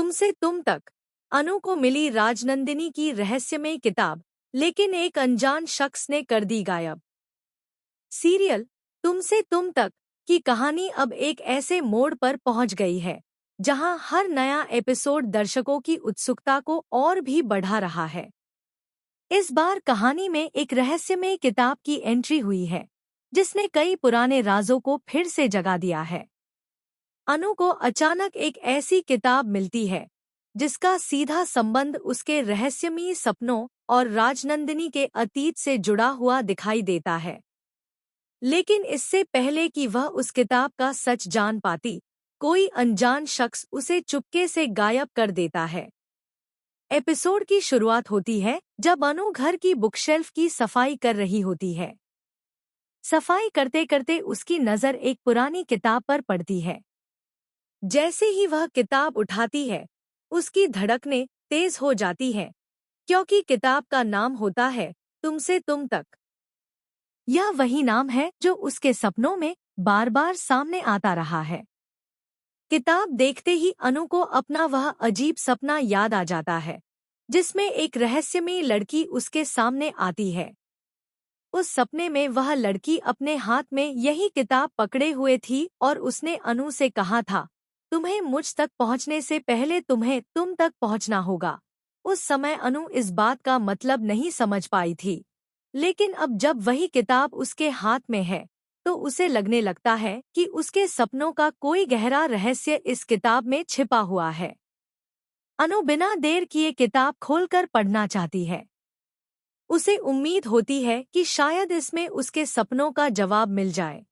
तुमसे तुम तक। अनु को मिली राजनंदिनी की रहस्यमय किताब, लेकिन एक अनजान शख्स ने कर दी गायब। सीरियल तुमसे तुम तक की कहानी अब एक ऐसे मोड़ पर पहुंच गई है जहां हर नया एपिसोड दर्शकों की उत्सुकता को और भी बढ़ा रहा है। इस बार कहानी में एक रहस्यमय किताब की एंट्री हुई है जिसने कई पुराने राजों को फिर से जगा दिया है। अनु को अचानक एक ऐसी किताब मिलती है जिसका सीधा संबंध उसके रहस्यमयी सपनों और राजनंदिनी के अतीत से जुड़ा हुआ दिखाई देता है। लेकिन इससे पहले कि वह उस किताब का सच जान पाती, कोई अनजान शख्स उसे चुपके से गायब कर देता है। एपिसोड की शुरुआत होती है जब अनु घर की बुकशेल्फ की सफाई कर रही होती है। सफाई करते करते उसकी नज़र एक पुरानी किताब पर पड़ती है। जैसे ही वह किताब उठाती है, उसकी धड़कनें तेज हो जाती हैं, क्योंकि किताब का नाम होता है तुमसे तुम तक। यह वही नाम है जो उसके सपनों में बार बार सामने आता रहा है। किताब देखते ही अनु को अपना वह अजीब सपना याद आ जाता है जिसमें एक रहस्यमयी लड़की उसके सामने आती है। उस सपने में वह लड़की अपने हाथ में यही किताब पकड़े हुए थी और उसने अनु से कहा था, तुम्हें मुझ तक पहुंचने से पहले तुम्हें तुम तक पहुंचना होगा। उस समय अनु इस बात का मतलब नहीं समझ पाई थी, लेकिन अब जब वही किताब उसके हाथ में है तो उसे लगने लगता है कि उसके सपनों का कोई गहरा रहस्य इस किताब में छिपा हुआ है। अनु बिना देर किए किताब खोलकर पढ़ना चाहती है। उसे उम्मीद होती है कि शायद इसमें उसके सपनों का जवाब मिल जाए।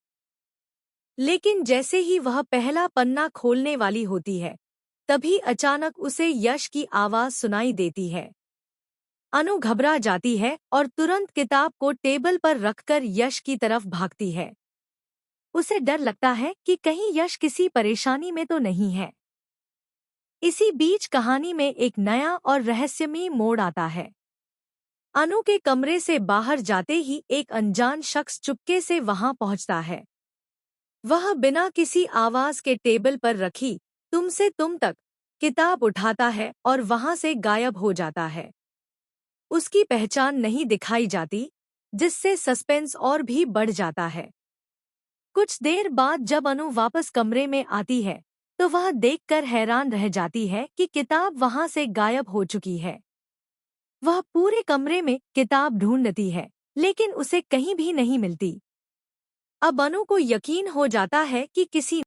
लेकिन जैसे ही वह पहला पन्ना खोलने वाली होती है, तभी अचानक उसे यश की आवाज सुनाई देती है। अनु घबरा जाती है और तुरंत किताब को टेबल पर रखकर यश की तरफ भागती है। उसे डर लगता है कि कहीं यश किसी परेशानी में तो नहीं है। इसी बीच कहानी में एक नया और रहस्यमयी मोड़ आता है। अनु के कमरे से बाहर जाते ही एक अनजान शख्स चुपके से वहां पहुंचता है। वह बिना किसी आवाज के टेबल पर रखी तुमसे तुम तक किताब उठाता है और वहां से गायब हो जाता है। उसकी पहचान नहीं दिखाई जाती, जिससे सस्पेंस और भी बढ़ जाता है। कुछ देर बाद जब अनु वापस कमरे में आती है तो वह देखकर हैरान रह जाती है कि किताब वहां से गायब हो चुकी है। वह पूरे कमरे में किताब ढूंढती है, लेकिन उसे कहीं भी नहीं मिलती। अब अनु को यकीन हो जाता है कि किसी